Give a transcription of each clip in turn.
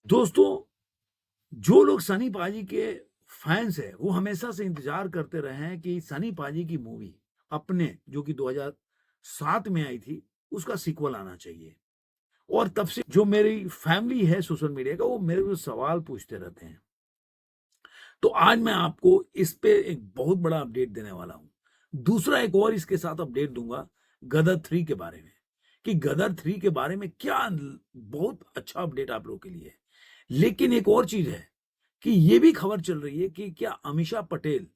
दोस्तों, जो लोग सनी पाजी के फैन्स हैं, वो हमेशा से इंतज़ार करते रहे हैं कि सनी पाजी की मूवी अपने जो कि 2007 में आई थी, उसका सीक्वल आना चाहिए। और तब से जो मेरी फैमिली है सोशल मीडिया का, वो मेरे को सवाल पूछते रहते हैं। तो आज मैं आपको इस पे एक बहुत बड़ा अपडेट देने वाला हूँ। दूसरा एक और इसके साथ अपडेट दूँगा गदर 3 के बारे में, कि गदर 3 के बारे में क्या ल बहुत अच्छा अपडेट आप लोगों के लिए है। लेकिन एक और चीज़ है कि ये भी खबर चल रही है कि क्या अमीषा पटेल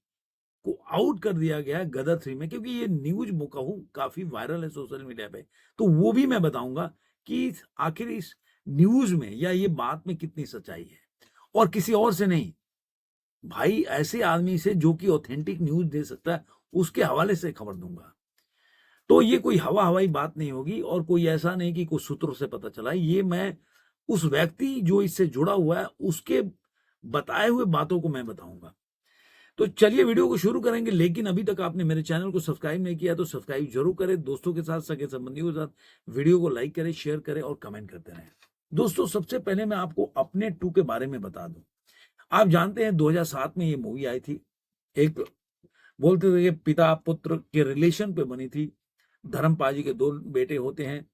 को आउट कर दिया गया है गदर 3 में, क्योंकि ये न्यूज़ कहूँ काफ़ी वायरल है सोशल मीडिया पे। तो वो भी मैं बताऊँगा कि आखिर इस न्यूज़ में या ये बात में कितनी सच्चाई है। और किसी और से नहीं, भाई ऐसे आदमी से जो कि ऑथेंटिक न्यूज़ दे सकता है, उसके हवाले से खबर दूँगा। तो ये कोई हवा-हवाई बात नहीं होगी और कोई ऐसा नहीं कि कुछ सूत्रों से पता चला है। ये मैं उस व्यक्ति जो इससे जुड़ा हुआ है, उसके बताए हुए बातों को मैं बताऊँगा। तो चलिए वीडियो को शुरू करेंगे, लेकिन अभी तक आपने मेरे चैनल को सब्सक्राइब नहीं किया तो सब्सक्राइब जरूर करें। दोस्तों के साथ, सगे-संबंधियों के साथ वीडियो को लाइक करें, शेयर करें और कमेंट करते रहें। दोस्तों, सबसे पहले मैं आपको अपने 2 के बारे में बता दूँ। आप जानते हैं 2007 में ये मूवी आई थी। एक बोलते थे कि पिता-पुत्र के रिलेशन पे बनी थी। धर्मपाल जी के 2 बेटे होते हैं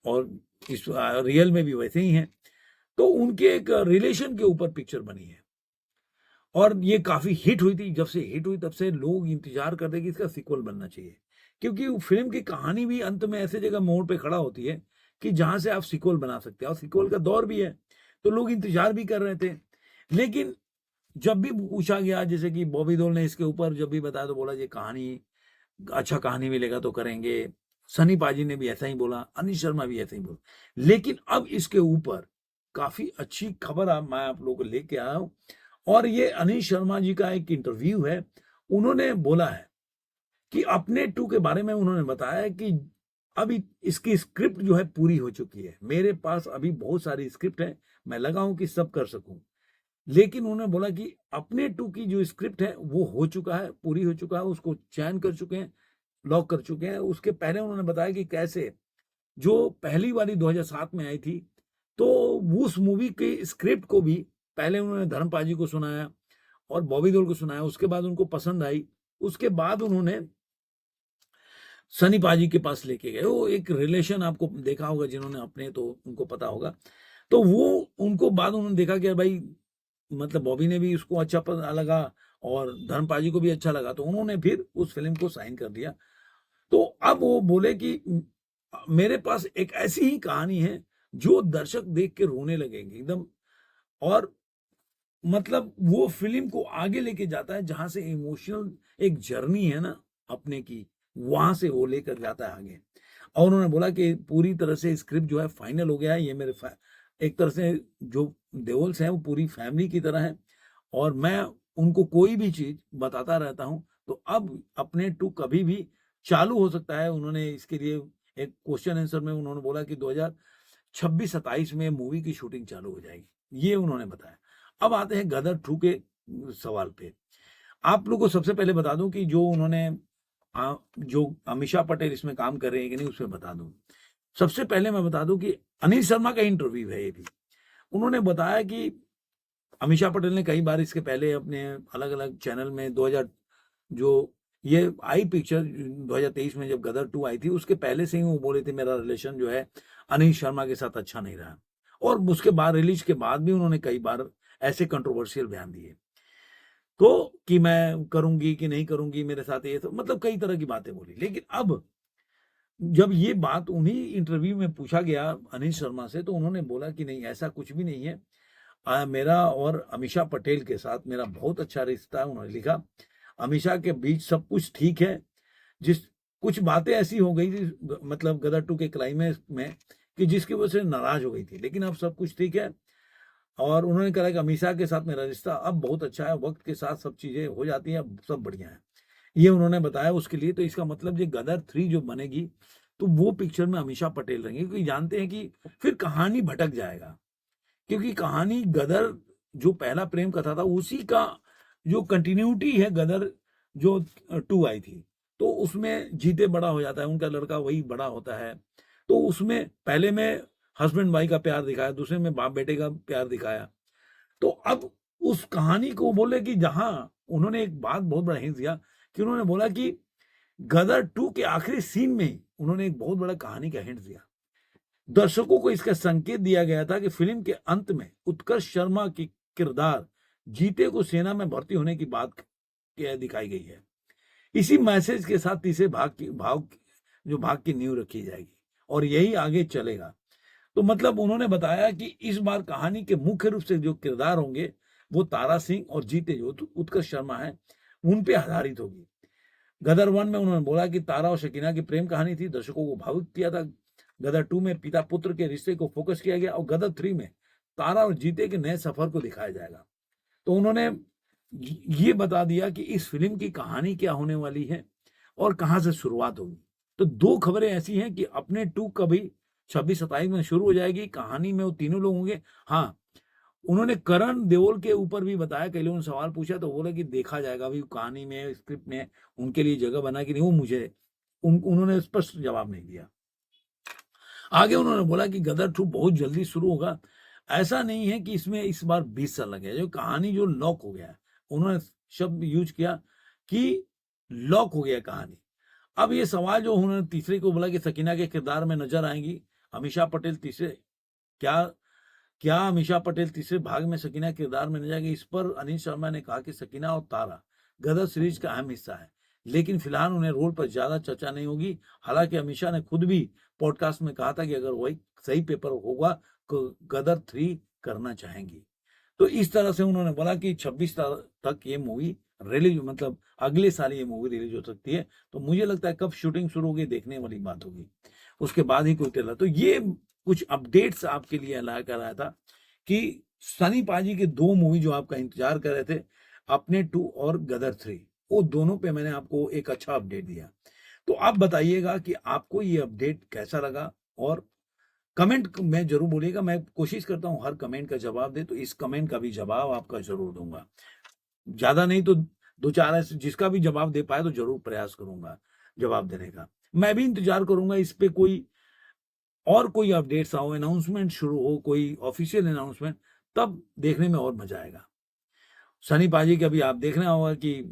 और इस रियल में भी वैसे ही हैं। तो उनके एक रिलेशन के ऊपर पिक्चर बनी है और ये काफ़ी हिट हुई थी। जब से हिट हुई तब से लोग इंतज़ार करते हैं कि इसका सीक्वल बनना चाहिए। क्योंकि वो फ़िल्म की कहानी भी अंत में ऐसी जगह मोड़ पे खड़ा होती है कि जहाँ से आप सीक्वल बना सकते हैं और सीक्वल का दौर भी है। तो लोग इंतज़ार भी कर रहे थे। लेकिन जब भी पूछा गया, जैसे कि बॉबी देओल ने इसके ऊपर जब भी बताया तो बोला ये कहानी अच्छा कहानी मिलेगा तो करेंगे। सनी पाजी ने भी ऐसा ही बोला, अनीश शर्मा भी ऐसा ही बोला। लेकिन अब इसके ऊपर काफ़ी अच्छी खबर मैं आप लोगों को लेके आया हूँ और ये अनीश शर्मा जी का एक इंटरव्यू है। उन्होंने बोला है कि अपने 2 के बारे में उन्होंने बताया है कि अभी इसकी स्क्रिप्ट जो है पूरी हो चुकी है। मेरे पास अभी बहुत सारी स्क्रिप्ट है, मैं लगा हूँ कि सब कर सकूँ। लेकिन उन्होंने बोला कि अपने 2 की जो स्क्रिप्ट है वो हो चुका है, पूरी हो चुका है, उसको चयन कर चुके हैं, लॉक कर चुके हैं। उसके पहले उन्होंने बताया कि कैसे जो पहली वाली 2007 में आई थी, तो उस मूवी की स्क्रिप्ट को भी पहले उन्होंने धर्मपाल जी को सुनाया और बॉबी देओल को सुनाया, उसके बाद उनको पसंद आई। उसके बाद उन्होंने सनी पाजी के पास लेके गए। वो एक रिलेशन आपको देखा होगा, जिन्होंने अपने तो उनको पता होगा। तो वो उनको बाद उन्होंने देखा कि भाई मतलब बॉबी ने भी उसको अच्छा लगा और धर्मपाल जी को भी अच्छा लगा, तो उन्होंने फिर उस फ़िल्म को साइन कर दिया। तो अब वो बोले कि मेरे पास एक ऐसी ही कहानी है, जो दर्शक देख के रोने लगेंगे एकदम। और मतलब वो फ़िल्म को आगे लेके जाता है, जहाँ से इमोशनल एक जर्नी है ना अपने की, वहाँ से वो लेकर जाता है आगे। और उन्होंने बोला कि पूरी तरह से स्क्रिप्ट जो है फाइनल हो गया है। ये मेरे एक तरह से जो देओल्स हैं वो पूरी फैमिली की तरह हैं और मैं उनको कोई भी चीज़ बताता रहता हूँ। तो अब अपने 2 कभी भी चालू हो सकता है। उन्होंने इसके लिए एक क्वेश्चन आंसर में उन्होंने बोला कि 2026-27 में मूवी की शूटिंग चालू हो जाएगी। ये उन्होंने बताया। अब आते हैं गदर 2 के सवाल पे। आप लोगों को सबसे पहले बता दूँ कि जो उन्होंने जो अमीषा पटेल इसमें काम कर रही है कि नहीं, उसमें बता दूँ। सबसे पहले मैं बता दूँ कि अनिल शर्मा का इंटरव्यू है ये भी। उन्होंने बताया कि अमीषा पटेल ने कई बार इसके पहले अपने अलग-अलग चैनल में 2000 जो ये आई पिक्चर 2023 में जब गदर 2 आई थी, उसके पहले से ही वो बोले थे मेरा रिलेशन जो है अनीश शर्मा के साथ अच्छा नहीं रहा। और उसके बाद रिलीज़ के बाद भी उन्होंने कई बार ऐसे कंट्रोवर्शियल बयान दिए। तो कि मैं करूँगी कि नहीं करूँगी, मेरे साथ ये सब मतलब कई तरह की बातें बोली। लेकिन अब जब ये बात उन्हीं इंटरव्यू में पूछा गया अनीश शर्मा से, तो उन्होंने बोला कि नहीं, ऐसा कुछ भी नहीं है। मेरा और अमीषा पटेल के साथ मेरा बहुत अच्छा रिश्ता है। उन्होंने लिखा, अमीषा के बीच सब कुछ ठीक है। जिस कुछ बातें ऐसी हो गई थी मतलब गदर 2 के क्लाइमेक्स में कि जिसकी वजह से नाराज़ हो गई थी, लेकिन अब सब कुछ ठीक है। और उन्होंने कहा कि अमीषा के साथ मेरा रिश्ता अब बहुत अच्छा है, वक़्त के साथ सब चीज़ें हो जाती हैं, अब सब बढ़िया है। ये उन्होंने बताया उसके लिए। तो इसका मतलब ये गदर 3 जो बनेगी, तो वो पिक्चर में अमीषा पटेल रहेंगी, क्योंकि जानते हैं कि फिर कहानी भटक जाएगा। क्योंकि कहानी गदर जो पहला प्रेम कथा था, उसी का जो कंटिन्यूटी है गदर जो 2 आई थी। तो उसमें जीते बड़ा हो जाता है, उनका लड़का वही बड़ा होता है। तो उसमें पहले में हस्बैंड वाइफ का प्यार दिखाया, दूसरे में बाप बेटे का प्यार दिखाया। तो अब उस कहानी को बोले कि जहां उन्होंने एक बात बहुत बड़ा हिंट दिया कि उन्होंने बोला कि गदर 2 के आखिरी सीन में उन्होंने एक बहुत बड़ा कहानी का हिंट दिया। दर्शकों को इसका संकेत दिया गया था कि फिल्म के अंत में उत्कर्ष शर्मा की किरदार जीते को सेना में भर्ती होने की बात दिखाई गई है। इसी मैसेज के साथ तीसरे भाग की नींव रखी जाएगी और यही आगे चलेगा। तो मतलब उन्होंने बताया कि इस बार कहानी के मुख्य रूप से जो किरदार होंगे वो तारा सिंह और जीते जो उत्कर्ष शर्मा है उन पे आधारित होगी। गदर 1 में उन्होंने बोला कि तारा और शकीना की प्रेम कहानी थी, दर्शकों को भावुक किया था। गदर 2 में पिता पुत्र के रिश्ते को फोकस किया गया और गदर 3 में तारा और जीते के नए सफर को दिखाया जाएगा। तो उन्होंने ये बता दिया कि इस फिल्म की कहानी क्या होने वाली है और कहां से शुरुआत होगी। तो 2 खबरें ऐसी हैं कि अपने 2 कभी 26-27 में शुरू हो जाएगी, कहानी में वो तीनों लोग होंगे। हाँ, उन्होंने करण देओल के ऊपर भी बताया, कई लोगों ने सवाल पूछा तो बोला कि देखा जाएगा अभी कहानी में, स्क्रिप्ट में उनके लिए जगह बना कि नहीं, वो मुझे उन्होंने स्पष्ट जवाब नहीं दिया। आगे उन्होंने बोला कि गदर 2 बहुत जल्दी शुरू होगा, ऐसा नहीं है कि इसमें इस बार 20 साल लगे, जो कहानी जो लॉक हो गया है, उन्होंने शब्द यूज किया कि लॉक हो गया कहानी। अब ये सवाल जो उन्होंने तीसरे को बोला कि सकीना के किरदार में नजर आएंगी अमीषा पटेल तीसरे, क्या अमीषा पटेल तीसरे भाग में सकीना किरदार में नजर आएगी? इस पर अनिल शर्मा ने कहा कि सकीना और तारा गदर सीरीज का अहम हिस्सा है, लेकिन फिलहाल उन्हें रोल पर ज्यादा चर्चा नहीं होगी। हालांकि अमीषा ने खुद भी पॉडकास्ट में कहा था कि अगर वही सही पेपर होगा तो गदर 3 करना चाहेंगी। तो इस तरह से उन्होंने बोला कि 26 तक ये मूवी रिलीज, मतलब अगले साल ये मूवी रिलीज हो सकती है। तो मुझे लगता है कब शूटिंग शुरू होगी देखने वाली बात होगी, उसके बाद ही कोई ट्रेलर। तो ये कुछ अपडेट्स आपके लिए ला कर आया था कि सनी पाजी के 2 मूवी जो आपका इंतजार कर रहे थे, अपने 2 और गदर 3, वो दोनों पे मैंने आपको एक अच्छा अपडेट दिया। तो आप बताइएगा कि आपको ये अपडेट कैसा लगा और कमेंट में जरूर बोलिएगा। मैं कोशिश करता हूं हर कमेंट का जवाब दे, तो इस कमेंट का भी जवाब आपका जरूर दूंगा। ज्यादा नहीं तो 2-4 ऐसे जिसका भी जवाब दे पाए तो जरूर प्रयास करूंगा जवाब देने का। मैं भी इंतजार करूंगा इस पे कोई और कोई अपडेट्स आओ, अनाउंसमेंट शुरू हो, कोई ऑफिशियल अनाउंसमेंट, तब देखने में और मजा आएगा। सनी पाजी का भी आप देखना होगा कि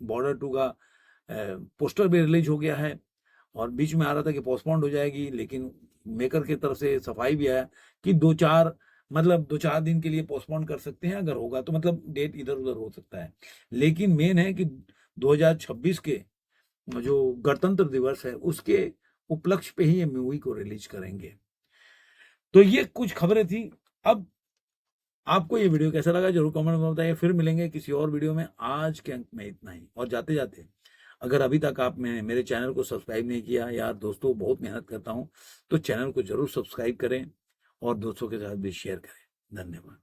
बॉर्डर 2 का पोस्टर भी रिलीज हो गया है और बीच में आ रहा था कि पोस्टपोन्ड हो जाएगी, लेकिन मेकर की तरफ से सफाई भी आया कि 2-4 दिन के लिए पोस्टपोन कर सकते हैं अगर होगा तो, मतलब डेट इधर उधर हो सकता है। लेकिन मेन है कि 2026 के जो गणतंत्र दिवस है उसके उपलक्ष्य पे ही ये मूवी को रिलीज करेंगे। तो ये कुछ खबरें थी। अब आपको ये वीडियो कैसा लगा जरूर कमेंट में बताइए। फिर मिलेंगे किसी और वीडियो में। आज के अंक में इतना ही। और जाते जाते अगर अभी तक आपने मेरे चैनल को सब्सक्राइब नहीं किया, यार दोस्तों बहुत मेहनत करता हूं, तो चैनल को जरूर सब्सक्राइब करें और दोस्तों के साथ भी शेयर करें। धन्यवाद।